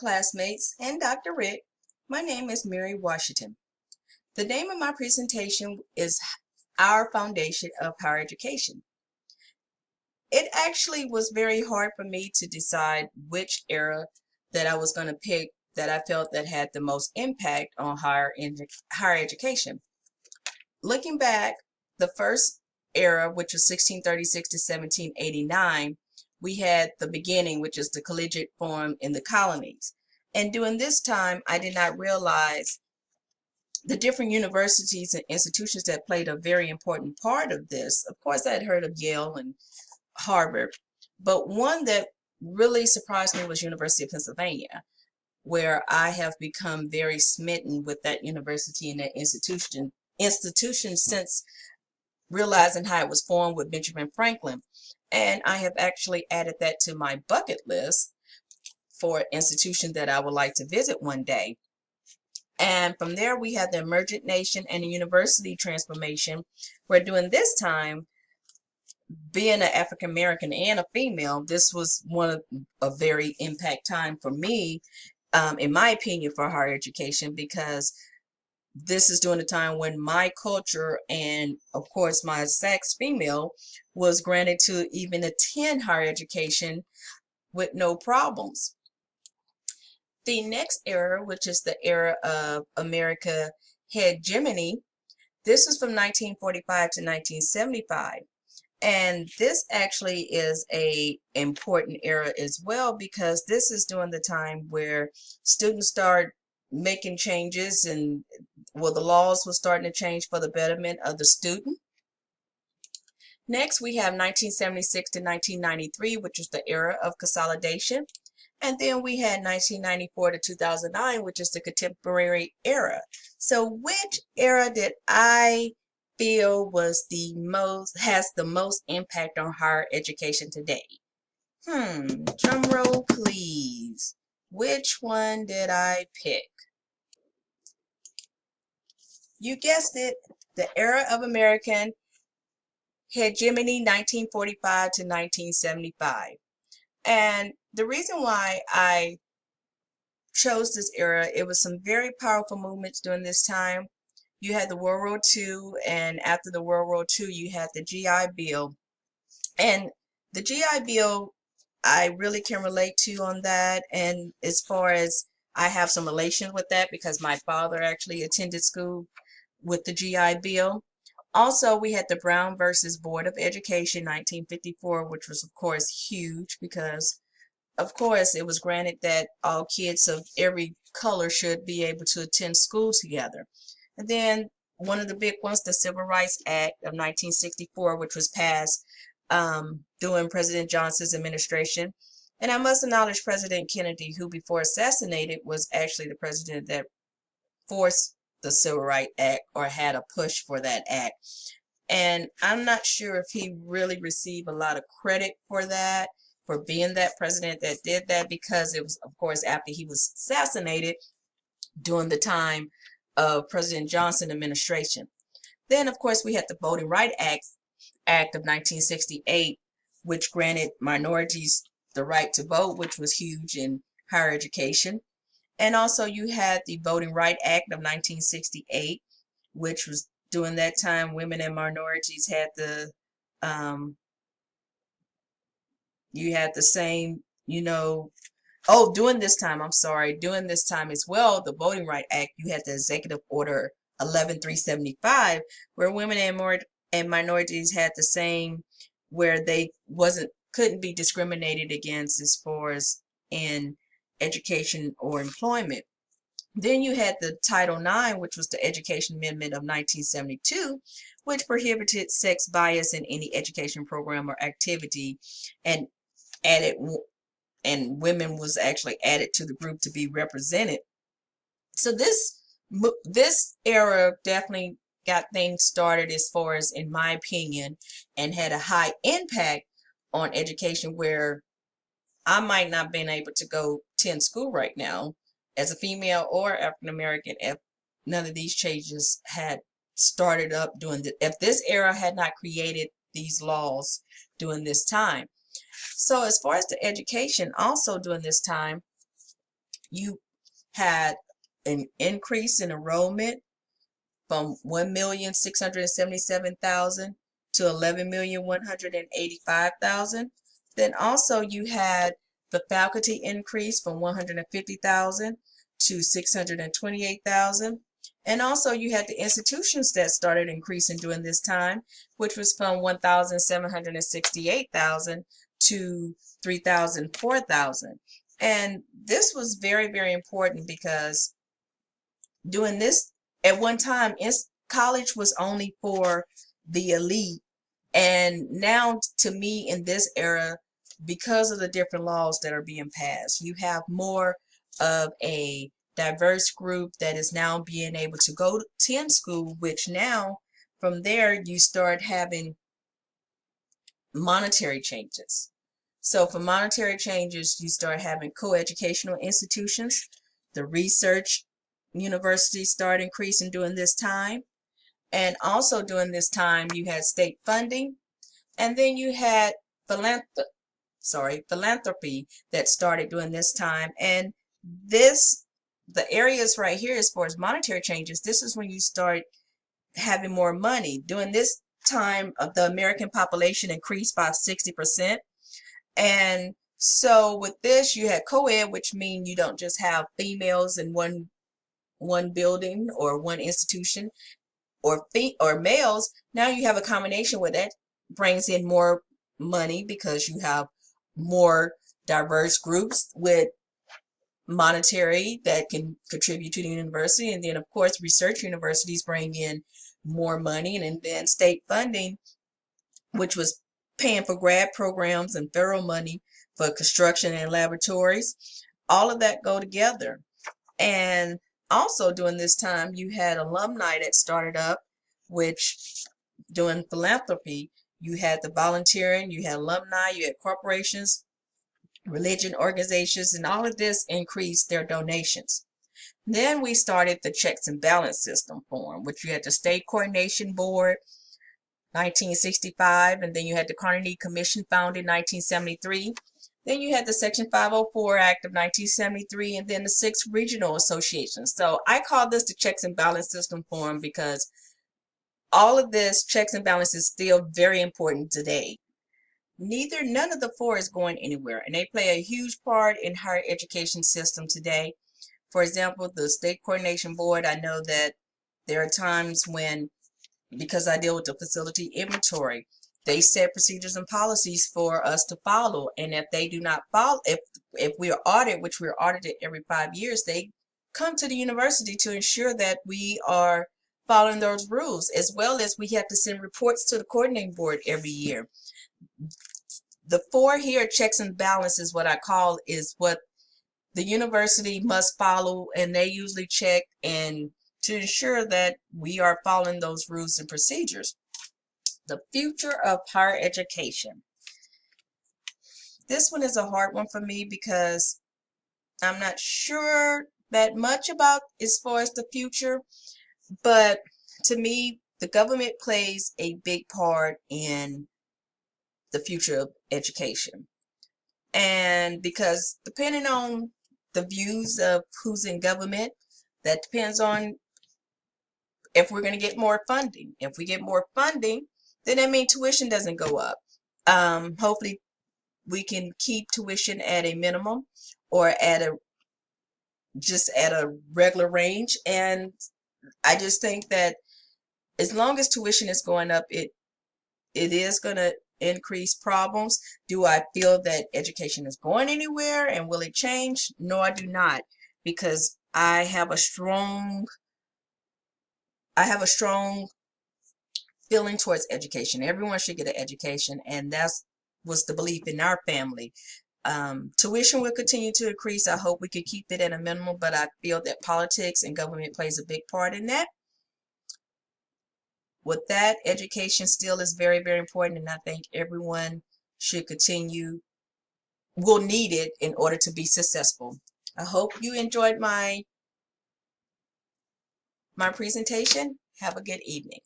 classmates and Dr. Rick. My name is Mary Washington. The name of my presentation is Our Foundation of Higher Education. It actually was very hard for me to decide which era that I was going to pick that I felt that had the most impact on higher education. Looking back, the first era, which was 1636 to 1789, we had the beginning, which is the collegiate form in the colonies. And during this time, I did not realize the different universities and institutions that played a very important part of this. Of course, I had heard of Yale and Harvard, but one that really surprised me was University of Pennsylvania, where I have become very smitten with that university and that institution since realizing how it was formed with Benjamin Franklin. And I have actually added that to my bucket list for an institution that I would like to visit one day. And from there, we had the emergent nation and the university transformation, where during this time, being an African American and a female, this was one of a very impact time for me, in my opinion, for higher education, because this is during the time when my culture and, of course, my sex, female, was granted to even attend higher education with no problems. The next era, which is the era of America hegemony, this is from 1945 to 1975. And this actually is a important era as well, because this is during the time where students start making changes, and well, the laws were starting to change for the betterment of the student. Next, we have 1976 to 1993, which is the era of consolidation. And then we had 1994 to 2009, which is the contemporary era. So which era did I feel has the most impact on higher education today? Drum roll please. Which one did I pick? You guessed it, the era of American hegemony, 1945 to 1975. And the reason why I chose this era, it was some very powerful movements during this time. You had the World War II, and after the World War II, you had the GI Bill. And the GI Bill, I really can relate to on that. And as far as I have some relation with that, because my father actually attended school with the GI Bill. Also, we had the Brown versus Board of Education, 1954, which was, of course, huge because, of course, it was granted that all kids of every color should be able to attend school together. And then one of the big ones, the Civil Rights Act of 1964, which was passed during President Johnson's administration. And I must acknowledge President Kennedy, who before assassinated was actually the president that forced the Civil Rights Act or had a push for that act. And I'm not sure if he really received a lot of credit for that, for being that president that did that, because it was, of course, after he was assassinated during the time of President Johnson administration. Then, of course, we had the Voting Rights Act of 1968, which granted minorities the right to vote, which was huge in higher education. And also you had the Voting Rights Act of 1968, which was during that time women and minorities had the you had the same, during this time as well, the Voting Rights Act, you had the Executive Order 11375, where women and minorities had the same, where they couldn't be discriminated against as far as in education or employment. Then you had the Title IX, which was the Education Amendment of 1972, which prohibited sex bias in any education program or activity, and women was actually added to the group to be represented. So this era definitely got things started as far as, in my opinion, and had a high impact on education, where I might not have been able to go attend school right now as a female or African American if none of these changes had started up if this era had not created these laws during this time. So as far as the education, also during this time, you had an increase in enrollment from 1,677,000 to 11,185,000. Then also you had the faculty increase from 150,000 to 628,000. And also you had the institutions that started increasing during this time, which was from 1,768,000 to 3,004,000. And this was very, very important because doing this at one time, college was only for the elite. And now, to me, in this era, because of the different laws that are being passed, you have more of a diverse group that is now being able to go to attend school, which now from there you start having monetary changes. So for monetary changes, you start having co-educational institutions. The research universities start increasing during this time. And also during this time, you had state funding. And then you had philanthropy that started during this time. And the areas right here, as far as monetary changes, this is when you start having more money. During this time, the American population increased by 60%. And so with this, you had co-ed, which means you don't just have females in one building or one institution, or males. Now you have a combination where that brings in more money because you have more diverse groups with monetary that can contribute to the university. And then of course research universities bring in more money, and then state funding, which was paying for grad programs, and federal money for construction and laboratories. All of that go together. And also during this time, you had alumni that started up, which doing philanthropy, you had the volunteering, you had alumni, you had corporations, religion organizations, and all of this increased their donations. Then we started the checks and balance system form, which you had the State Coordination Board, 1965, and then you had the Carnegie Commission founded in 1973. Then you had the Section 504 Act of 1973, and then the 6 regional associations. So I call this the checks and balance system form because all of this checks and balance is still very important today. None of the 4 is going anywhere, and they play a huge part in higher education system today. For example, the State Coordination Board, I know that there are times when, because I deal with the facility inventory, they set procedures and policies for us to follow. And if they do not follow, if we are audited, which we're audited every 5 years, they come to the university to ensure that we are following those rules, as well as we have to send reports to the coordinating board every year. The 4 here, checks and balances, what I call, is what the university must follow, and they usually check and to ensure that we are following those rules and procedures. The future of higher education. This one is a hard one for me because I'm not sure that much about as far as the future, but to me, the government plays a big part in the future of education. And because depending on the views of who's in government, that depends on if we're going to get more funding. If we get more funding, then that means tuition doesn't go up. Hopefully we can keep tuition at a minimum or at a regular range. And I just think that as long as tuition is going up, it is going to increase problems. Do I feel that education is going anywhere and will it change? No, I do not, because I have a strong feeling towards education. Everyone should get an education, and was the belief in our family. Tuition will continue to increase. I hope we can keep it at a minimum, but I feel that politics and government plays a big part in that. With that, education still is very, very important, and I think everyone will need it in order to be successful. I hope you enjoyed my presentation. Have a good evening.